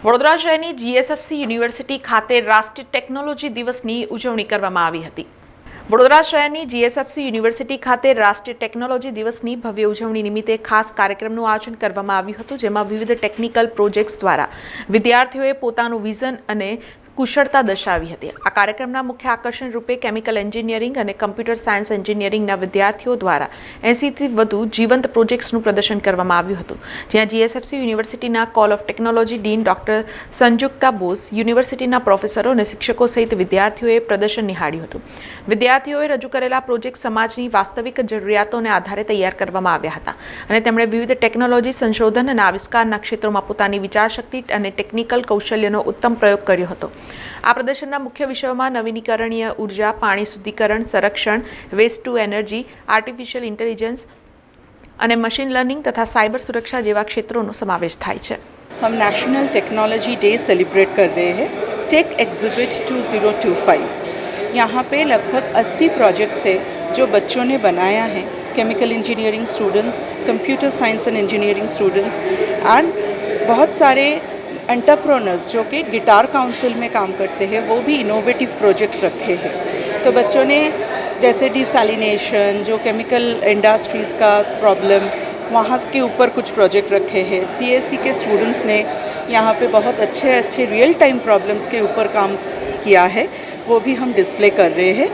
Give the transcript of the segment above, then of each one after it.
વડોદરા શહેરની GSFC university ખાતે રાષ્ટ્રીય ટેકનોલોજી દિવસની ઉજવણી કરવામાં આવી હતી। વડોદરા શહેરની જીએસએફસી યુનિવર્સિટી ખાતે રાષ્ટ્રીય ટેકનોલોજી દિવસની ભવ્ય ઉજવણી નિમિત્તે ખાસ કાર્યક્રમનું આયોજન કરવામાં આવ્યું હતું, જેમાં વિવિધ ટેકનિકલ પ્રોજેક્ટ્સ દ્વારા વિદ્યાર્થીઓએ પોતાનું વિઝન અને કુશળતા દર્શાવી હતી। આ કાર્યક્રમના મુખ્ય આકર્ષણ રૂપે કેમિકલ એન્જિનિયરિંગ અને કમ્પ્યુટર સાયન્સ એન્જિનિયરિંગના વિદ્યાર્થીઓ દ્વારા 80થી વધુ જીવંત પ્રોજેક્ટ્સનું પ્રદર્શન કરવામાં આવ્યું હતું, જ્યાં જીએસએફસી યુનિવર્સિટીના કોલ of technology dean doctor Sanjukta Bose, યુનિવર્સિટીના પ્રોફેસરો અને શિક્ષકો સહિત વિદ્યાર્થીઓએ પ્રદર્શન નિહાળ્યું હતું। વિદ્યાર્થીઓએ રજૂ કરેલા પ્રોજેક્ટ સમાજની વાસ્તવિક જરૂરિયાતોને આધારે તૈયાર કરવામાં આવ્યા હતા અને તેમણે વિવિધ ટેકનોલોજી, સંશોધન અને આવિષ્કારના ક્ષેત્રોમાં પોતાની વિચારશક્તિ અને ટેકનિકલ કૌશલ્યનો ઉત્તમ પ્રયોગ કર્યો હતો। આ પ્રદર્શનના મુખ્ય વિષયોમાં નવીનીકરણીય ઉર્જા, પાણી શુદ્ધિકરણ, સંરક્ષણ, waste to energy, artificial intelligence અને મશીન લર્નિંગ તથા સાયબર सुरक्षा જેવા ક્ષેત્રોનો સમાવેશ થાય છે। हम नेशनल टेक्नोलॉजी डे सेलिब्रेट कर रहे हैं। टेक एग्जिबिट 2025 यहाँ पे लगभग 80 प्रोजेक्ट्स है जो बच्चों ने बनाया है। Chemical engineering students, computer science and engineering students and बहुत सारे एंटरप्रेन्योर्स जो कि गिटार काउंसिल में काम करते हैं, वो भी इनोवेटिव प्रोजेक्ट्स रखे हैं। तो बच्चों ने जैसे डिसैलिनेशन, जो केमिकल इंडस्ट्रीज़ का प्रॉब्लम, वहाँ के ऊपर कुछ प्रोजेक्ट रखे हैं। सीएससी के स्टूडेंट्स ने यहाँ पे बहुत अच्छे रियल टाइम प्रॉब्लम्स के ऊपर काम किया है, वो भी हम डिस्प्ले कर रहे हैं।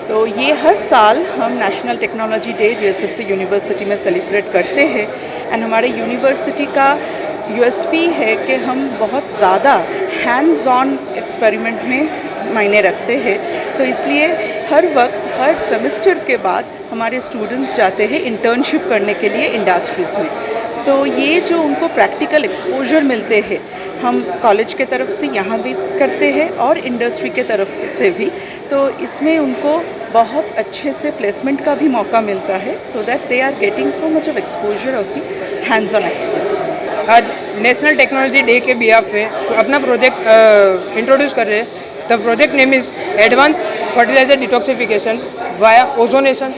तो ये हर साल हम national technology day GSFC university में सेलिब्रेट करते हैं। एंड हमारे यूनिवर्सिटी का यूएसपी है कि हम बहुत ज़्यादा हैंड्स ऑन एक्सपेरिमेंट में मायने रखते हैं। तो इसलिए हर वक्त, हर सेमेस्टर के बाद हमारे स्टूडेंट्स जाते हैं इंटर्नशिप करने के लिए इंडस्ट्रीज़ में। तो ये जो उनको प्रैक्टिकल एक्सपोजर मिलते हैं, हम कॉलेज के तरफ से यहाँ भी करते हैं और इंडस्ट्री के तरफ से भी। तो इसमें उनको बहुत अच्छे से प्लेसमेंट का भी मौका मिलता है, so that they are getting so much of exposure of the hands on activities. आज नेशनल टेक्नोलॉजी डे के बिहाफ पे अपना प्रोजेक्ट इंट्रोड्यूस कर रहे हैं। The project name is advance fertiliser detoxification via ozonation.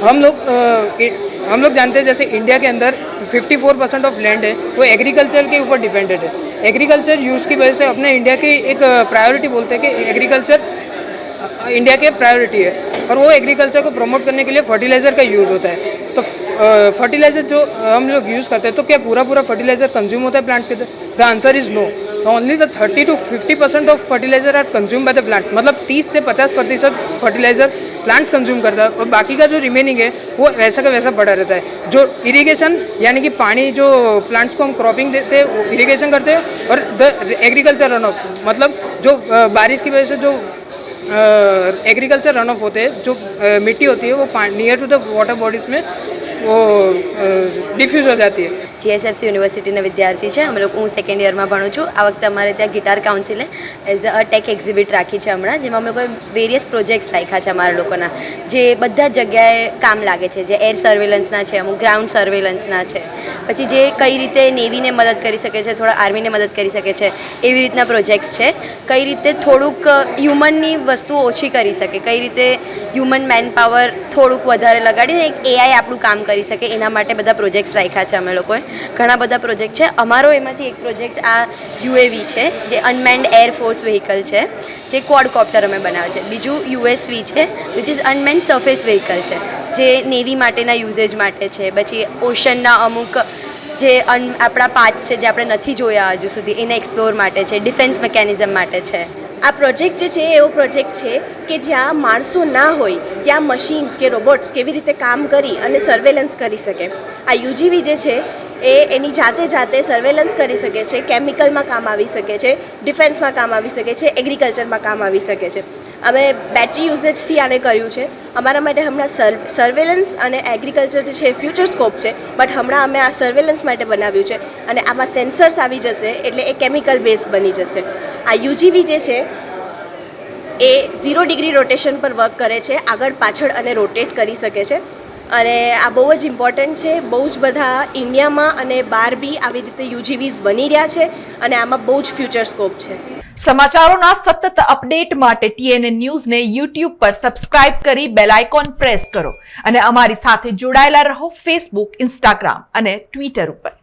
हम लोग जानते हैं जैसे इंडिया के अंदर 54% ऑफ लैंड है वो एग्रीकल्चर के ऊपर डिपेंडेड है। एग्रीकल्चर यूज़ की वजह से अपने इंडिया की एक प्रायोरिटी बोलते हैं कि एग्रीकल्चर इंडिया के प्रायोरिटी है, और वो एग्रीकल्चर को प्रमोट करने के लिए फर्टिलाइज़र का यूज़ होता है। तो फर्टिलाइज़र जो हम लोग यूज़ करते हैं, तो क्या पूरा फर्टिलाइज़र कंज्यूम होता है प्लांट्स के अंदर? The answer is no. Only the 30 to 50% of fertiliser are consume by the plant. मतलब 30 से 50% फर्टिलाइज़र प्लांट्स कंज्यूम करता है, और बाकी का जो रिमेनिंग है वो वैसा का वैसा पड़ा रहता है। जो इरिगेशन यानी कि पानी जो प्लांट्स को हम क्रॉपिंग देते हैं वो इरिगेशन करते हैं, और द एग्रीकल्चर रन ऑफ मतलब जो बारिश की वजह से जो एग्रीकल्चर रन ऑफ होते हैं, जो मिट्टी होती है वो near to the water bodies में वो डिफ्यूज़ हो जाती है। जीएसएफसी યુનિવર્સિટીના વિદ્યાર્થી છે અમે લોકો। હું સેકન્ડ યરમાં ભણું છું। આ વખતે અમારે ત્યાં ગિટાર કાઉન્સિલે એઝ અ ટેક એક્ઝિબિટ રાખી છે હમણાં, જેમાં અમે લોકોએ વેરિયસ પ્રોજેક્ટ્સ રાખ્યા છે અમારા લોકોના, જે બધા જ જગ્યાએ કામ લાગે છે। જે એર સર્વેલન્સના છે, અમુક ગ્રાઉન્ડ સર્વેલન્સના છે, પછી જે કઈ રીતે નેવીને મદદ કરી શકે છે, થોડા આર્મીને મદદ કરી શકે છે, એવી રીતના પ્રોજેક્ટ્સ છે। કઈ રીતે થોડુંક હ્યુમનની વસ્તુઓ ઓછી કરી શકે, કઈ રીતે હ્યુમન મેન પાવર થોડુંક વધારે લગાડીને એક એઆઈ આપણું કામ કરી શકે, એના માટે બધા પ્રોજેક્ટ્સ રાખ્યા છે અમે લોકોએ। ઘણા બધા પ્રોજેક્ટ છે। અમારો એમાંથી એક પ્રોજેક્ટ આ યુએવી છે, જે અનમેન્ડ એરફોર્સ વ્હીકલ છે, જે ક્વોડકોપ્ટર અમે બનાવે છે। બીજું યુએસવી છે, which is unmanned surface vehicle છે, જે નેવી માટેના યુઝેજ માટે છે। પછી ઓશનના અમુક જે આપણા પાર્ટ્સ છે જે આપણે નથી જોયા હજુ સુધી, એને એક્સપ્લોર માટે છે। ડિફેન્સ મિકેનિઝમ માટે છે। આ પ્રોજેક્ટ જે છે એવો પ્રોજેક્ટ છે કે જ્યાં માણસો ના હોય ત્યાં મશીન્સ કે રોબોટ્સ કેવી રીતે કામ કરી અને સર્વેલન્સ કરી શકે। આ યુજીવી જે છે એ એની જાતે સર્વેલન્સ કરી શકે છે, કેમિકલમાં કામ આવી શકે છે, ડિફેન્સમાં કામ આવી શકે છે, એગ્રીકલ્ચરમાં કામ આવી શકે છે। અમે બેટરી યુઝેજથી આને કર્યું છે। અમારા માટે હમણાં સર્વેલન્સ અને એગ્રીકલ્ચર જે છે ફ્યુચર સ્કોપ છે, બટ હમણાં અમે આ સર્વેલન્સ માટે બનાવ્યું છે, અને આમાં સેન્સર્સ આવી જશે એટલે એ કેમિકલ બેઝ બની જશે। આ યુજીવી જે છે એ 0 ડિગ્રી રોટેશન પર વર્ક કરે છે, આગળ પાછળ અને રોટેટ કરી શકે છે। અને આ બહુ જ ઇમ્પોર્ટન્ટ છે। બહુ જ બધા ઇન્ડિયામાં અને બહાર બી આવી રીતે યુજીવીઝ બની રહ્યા છે, અને આમાં બહુ જ ફ્યુચર સ્કોપ છે। સમાચારોના સતત અપડેટ માટે TNN ન્યૂઝને YouTube પર સબસ્ક્રાઇબ કરી બેલ આઇકોન પ્રેસ કરો અને અમારી સાથે જોડાયેલા રહો Facebook, Instagram અને Twitter ઉપર।